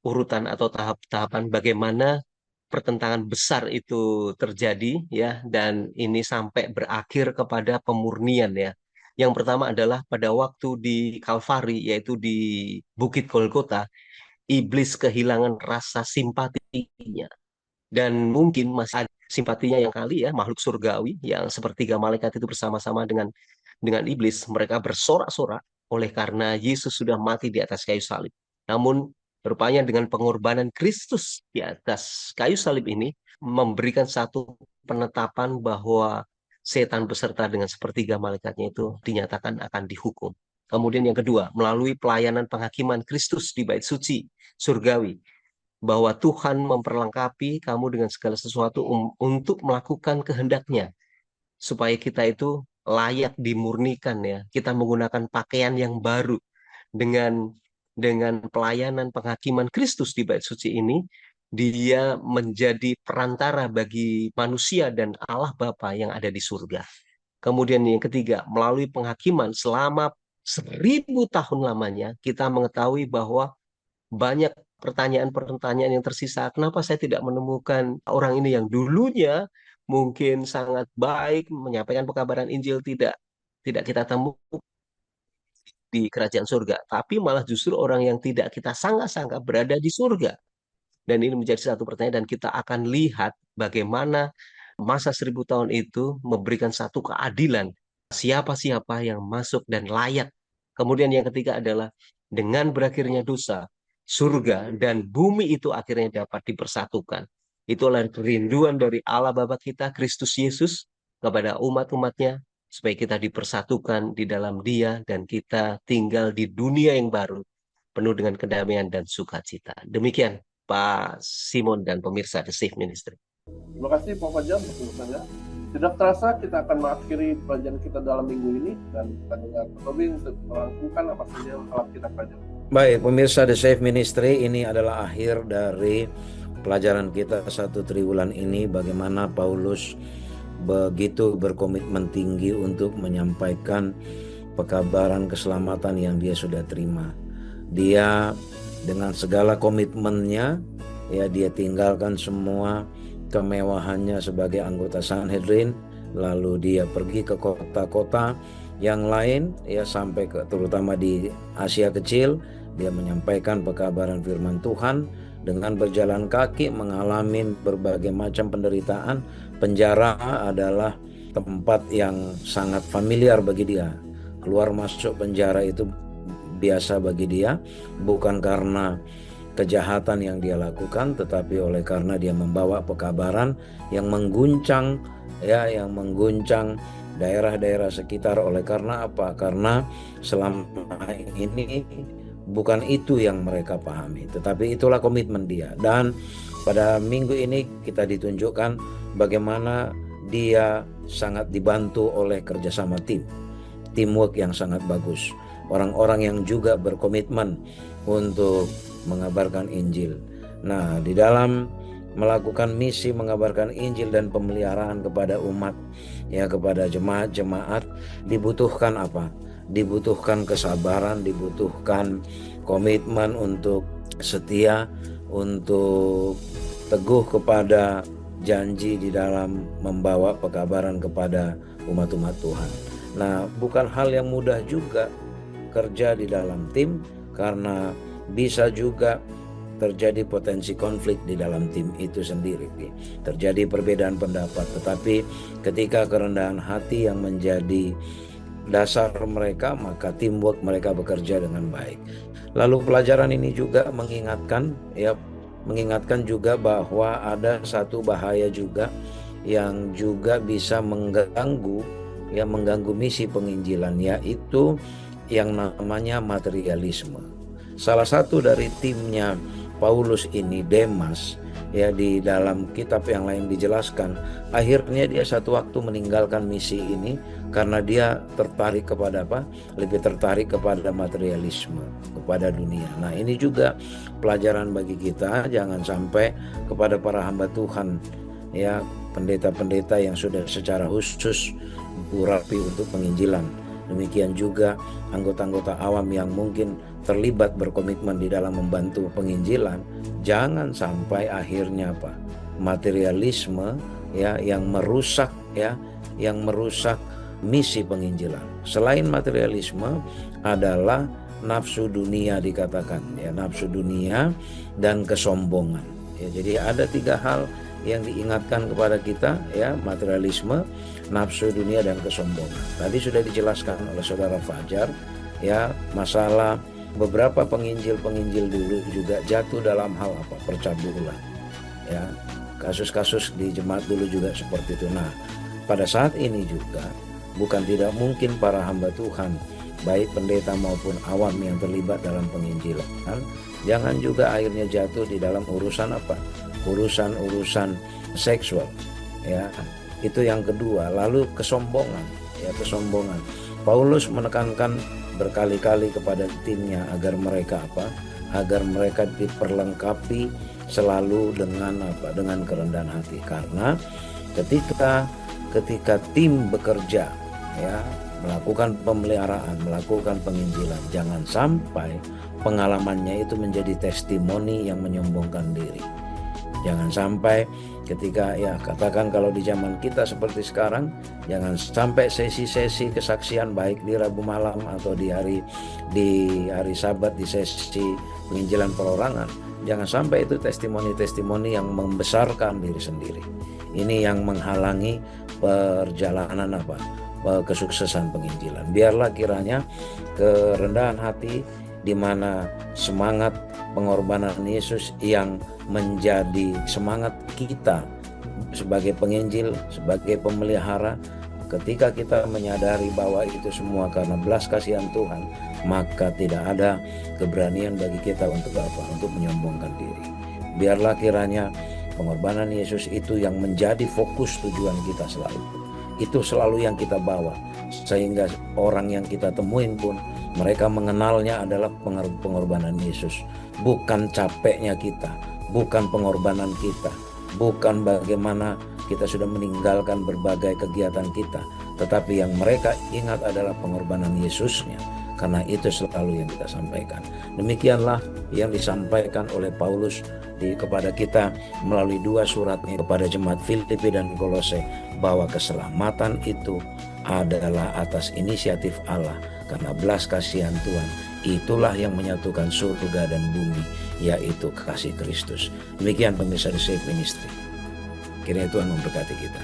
[SPEAKER 3] urutan atau tahap-tahapan bagaimana pertentangan besar itu terjadi ya dan ini sampai berakhir kepada pemurnian ya. Yang pertama adalah pada waktu di Kalvari yaitu di Bukit Golgota, iblis kehilangan rasa simpatinya dan mungkin masih ada simpatinya yang kali ya makhluk surgawi yang sepertiga malaikat itu bersama-sama dengan iblis mereka bersorak-sorak oleh karena Yesus sudah mati di atas kayu salib. Namun rupanya dengan pengorbanan Kristus di atas kayu salib ini memberikan satu penetapan bahwa setan beserta dengan sepertiga malaikatnya itu dinyatakan akan dihukum. Kemudian yang kedua, melalui pelayanan penghakiman Kristus di bait suci surgawi, bahwa Tuhan memperlengkapi kamu dengan segala sesuatu untuk melakukan kehendaknya supaya kita itu layak dimurnikan ya. Kita menggunakan pakaian yang baru dengan pelayanan penghakiman Kristus di bait suci ini, dia menjadi perantara bagi manusia dan Allah Bapa yang ada di surga. Kemudian yang ketiga, melalui penghakiman selama 1000 tahun lamanya, kita mengetahui bahwa banyak pertanyaan-pertanyaan yang tersisa. Kenapa saya tidak menemukan orang ini yang dulunya mungkin sangat baik menyampaikan pekabaran Injil tidak kita temukan di kerajaan surga, tapi malah justru orang yang tidak kita sangka-sangka berada di surga. Dan ini menjadi satu pertanyaan dan kita akan lihat bagaimana masa 1000 tahun itu memberikan satu keadilan siapa-siapa yang masuk dan layak. Kemudian yang ketiga adalah dengan berakhirnya dosa, surga dan bumi itu akhirnya dapat dipersatukan. Itulah kerinduan dari Allah Bapa kita, Kristus Yesus, kepada umat-umatnya, supaya kita dipersatukan di dalam Dia dan kita tinggal di dunia yang baru, penuh dengan kedamaian dan sukacita. Demikian Pak Simon dan pemirsa The Safe Ministry.
[SPEAKER 1] Terima kasih Pak Fajar untuk Tidak terasa kita akan mengakhiri pelajaran kita dalam minggu ini dan kita dengar Pak Tobi untuk merangkumkan apa saja yang telah kita pelajari.
[SPEAKER 2] Baik, pemirsa The Safe Ministry, ini adalah akhir dari pelajaran kita 1 triwulan ini, bagaimana Paulus begitu berkomitmen tinggi untuk menyampaikan pekabaran keselamatan yang dia sudah terima. Dia dengan segala komitmennya, ya, dia tinggalkan semua kemewahannya sebagai anggota Sanhedrin, lalu dia pergi ke kota-kota yang lain, ya, sampai ke terutama di Asia Kecil. Dia menyampaikan pekabaran firman Tuhan dengan berjalan kaki, mengalami berbagai macam penderitaan. Penjara adalah tempat yang sangat familiar bagi dia. Keluar masuk penjara itu biasa bagi dia, bukan karena kejahatan yang dia lakukan, tetapi oleh karena dia membawa pekabaran yang mengguncang daerah-daerah sekitar. Oleh karena apa? Karena selama ini bukan itu yang mereka pahami, tetapi itulah komitmen dia. Dan pada minggu ini kita ditunjukkan bagaimana dia sangat dibantu oleh kerjasama teamwork yang sangat bagus. Orang-orang yang juga berkomitmen untuk mengabarkan Injil. Nah, di dalam melakukan misi mengabarkan Injil dan pemeliharaan kepada umat, kepada jemaat-jemaat, dibutuhkan apa? Dibutuhkan kesabaran, dibutuhkan komitmen untuk setia, untuk teguh kepada janji di dalam membawa pekabaran kepada umat-umat Tuhan. Nah, bukan hal yang mudah juga kerja di dalam tim, karena bisa juga terjadi potensi konflik di dalam tim itu sendiri, terjadi perbedaan pendapat. Tetapi ketika kerendahan hati yang menjadi dasar mereka, maka teamwork mereka bekerja dengan baik. Lalu pelajaran ini juga mengingatkan juga bahwa ada satu bahaya juga yang juga bisa mengganggu misi penginjilan, yaitu yang namanya materialisme. Salah satu dari timnya Paulus ini, Demas, di dalam kitab yang lain dijelaskan, akhirnya dia satu waktu meninggalkan misi ini karena dia tertarik kepada apa? Lebih tertarik kepada materialisme, kepada dunia. Nah, ini juga pelajaran bagi kita, jangan sampai kepada para hamba Tuhan, pendeta-pendeta yang sudah secara khusus berapi untuk penginjilan. Demikian juga anggota-anggota awam yang mungkin terlibat berkomitmen di dalam membantu penginjilan, jangan sampai akhirnya materialisme yang merusak misi penginjilan. Selain materialisme adalah nafsu dunia, dikatakan nafsu dunia dan kesombongan. Jadi ada 3 hal yang diingatkan kepada kita, materialisme, nafsu dunia dan kesombongan. Tadi sudah dijelaskan oleh saudara Fajar, masalah beberapa penginjil dulu juga jatuh dalam hal percabulan. Kasus-kasus di jemaat dulu juga seperti itu. Nah, pada saat ini juga bukan tidak mungkin para hamba Tuhan, baik pendeta maupun awam yang terlibat dalam penginjilan, jangan juga akhirnya jatuh di dalam urusan urusan seksual, itu yang kedua. Lalu kesombongan. Paulus menekankan berkali-kali kepada timnya agar mereka diperlengkapi selalu dengan kerendahan hati, karena ketika tim bekerja, melakukan pemeliharaan, melakukan penginjilan, jangan sampai pengalamannya itu menjadi testimoni yang menyombongkan diri. Jangan sampai ketika katakan kalau di zaman kita seperti sekarang, jangan sampai sesi-sesi kesaksian baik di Rabu malam atau di hari Sabat, di sesi penginjilan perorangan, jangan sampai itu testimoni-testimoni yang membesarkan diri sendiri. Ini yang menghalangi perjalanan kesuksesan penginjilan. Biarlah kiranya kerendahan hati, di mana semangat pengorbanan Yesus yang menjadi semangat kita sebagai penginjil, sebagai pemelihara. Ketika kita menyadari bahwa itu semua karena belas kasihan Tuhan, maka tidak ada keberanian bagi kita untuk menyombongkan diri. Biarlah kiranya pengorbanan Yesus itu yang menjadi fokus tujuan kita selalu. Itu selalu yang kita bawa, sehingga orang yang kita temuin pun mereka mengenalnya adalah pengorbanan Yesus. Bukan capeknya kita, bukan pengorbanan kita, bukan bagaimana kita sudah meninggalkan berbagai kegiatan kita, tetapi yang mereka ingat adalah pengorbanan Yesusnya. Karena itu selalu yang kita sampaikan. Demikianlah yang disampaikan oleh Paulus kepada kita melalui 2 suratnya kepada jemaat Filipi dan Kolose, bahwa keselamatan itu adalah atas inisiatif Allah, karena belas kasihan Tuhan itulah yang menyatukan surga dan bumi, yaitu kasih Kristus. Demikian pemirsa The Safe Ministry. Kiranya Tuhan memberkati kita.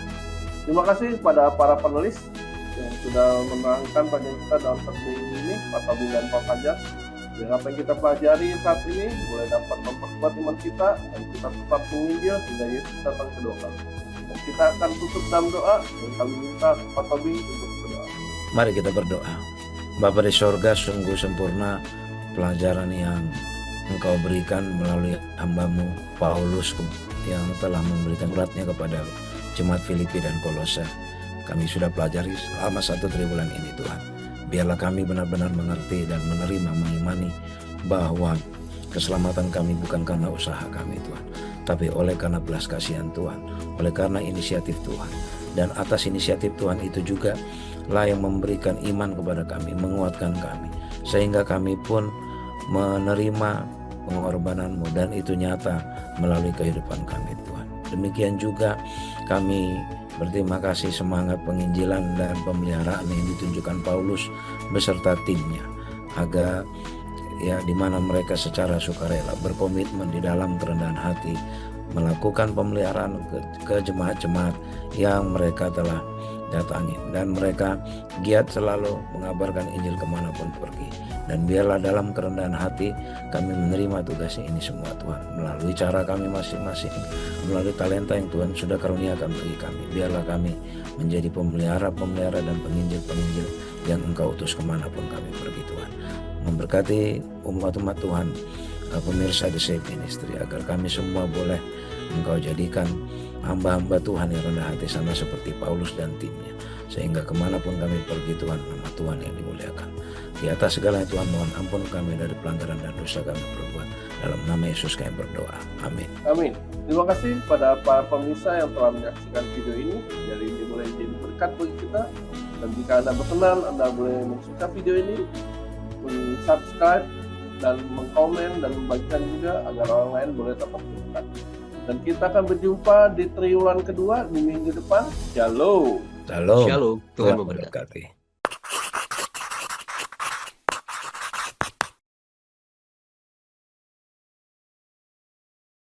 [SPEAKER 1] Terima kasih kepada para panelis yang sudah menerangkan pada kita dalam satu minggu ini, Pak Tabung dan Pak Fajar. Biar apa yang kita pelajari saat ini boleh dapat memperkuat iman kita dan kita tetap menginjil hingga Yesus datang kedua kali. Dan kita akan tutup dalam doa dan kami minta Pak Tobi untuk berdoa.
[SPEAKER 2] Mari kita berdoa. Bapa di sorga, sungguh sempurna pelajaran yang Engkau berikan melalui hamba-Mu Paulus yang telah memberikan suratnya kepada jemaat Filipi dan Kolose. Kami sudah pelajari selama 1 triwulan ini Tuhan. Biarlah kami benar-benar mengerti dan menerima, mengimani bahwa keselamatan kami bukan karena usaha kami Tuhan, tapi oleh karena belas kasihan Tuhan, oleh karena inisiatif Tuhan. Dan atas inisiatif Tuhan itu juga lah yang memberikan iman kepada kami, menguatkan kami, sehingga kami pun menerima pengorbanan-Mu dan itu nyata melalui kehidupan kami Tuhan. Demikian juga kami berterima kasih semangat penginjilan dan pemeliharaan yang ditunjukkan Paulus beserta timnya, agar ya di mana mereka secara sukarela berkomitmen di dalam kerendahan hati melakukan pemeliharaan ke jemaat-jemaat yang mereka telah datangi, dan mereka giat selalu mengabarkan Injil kemanapun pergi. Dan biarlah dalam kerendahan hati kami menerima tugas ini semua Tuhan, melalui cara kami masing-masing, melalui talenta yang Tuhan sudah karuniakan bagi kami. Biarlah kami menjadi pemelihara dan penginjil-penginjil yang Engkau utus kemanapun kami pergi Tuhan. Memberkati umat-umat Tuhan, pemirsa The Save Ministry, agar kami semua boleh Engkau jadikan hamba-hamba Tuhan yang rendah hati sama seperti Paulus dan timnya, sehingga kemanapun kami pergi Tuhan, nama Tuhan yang dimuliakan. Di atas segalanya Tuhan, mohon ampun kami dari pelanggaran dan dosa kami perbuat. Dalam nama Yesus kami berdoa. Amin.
[SPEAKER 1] Amin. Terima kasih pada para pemirsa yang telah menyaksikan video ini. Jadi ini boleh jadi berkat bagi kita. Dan jika Anda berkenan, Anda boleh mensuka video ini, subscribe dan mengkomen dan membagikan juga agar orang lain boleh dapat berkat. Dan kita akan berjumpa di triwulan kedua di minggu depan. Shalom.
[SPEAKER 2] Shalom.
[SPEAKER 3] Shalom. Tuhan
[SPEAKER 2] Tuhan
[SPEAKER 3] memberkati.
[SPEAKER 2] memberkati.